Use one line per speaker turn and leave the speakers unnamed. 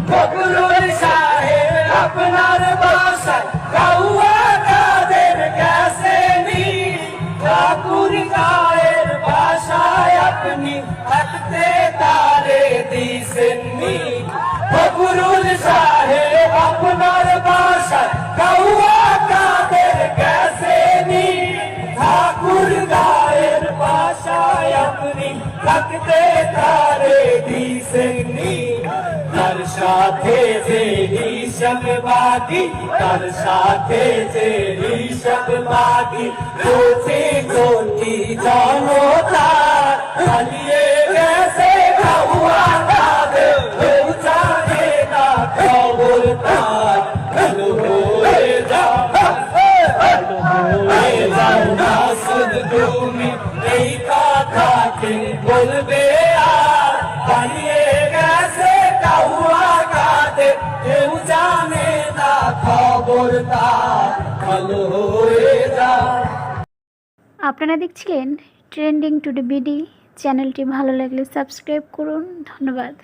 ফখরুল সাহেব আপনার বাসায় কাউয়া কাদের গেছে নি, ঠাকুর গায়ের বাসায় আপনি থাকতে তারে দিছেননি। ফখরুল সাহেব আপনার বাসায় কাউয়া কাদের গেছে নি, ঠাকুর গায়ের বাসায় আপনি থাকতে তারে দিছেননি। তার সাথে যে হিসাব বাকি, তার সাথে যে হিসাব বাকি, কোটি কোটি জনতা পালিয়ে গেছে কাউয়া কাদের, কেউ জানে না খবর তার। ভালো হয়ে যাও, ভালো হয়ে যাও মাসুদ তুমি, এই কথাকে বলবে আর। পালিয়ে গেছে কাউয়া কাদের, কেউ জানে না খবর তার। ভালো হয়ে যাও।
আপনারা দেখছিলেন ট্রেন্ডিং টুডে বিডি। চ্যানেলটি ভালো লাগলে সাবস্ক্রাইব করুন। ধন্যবাদ।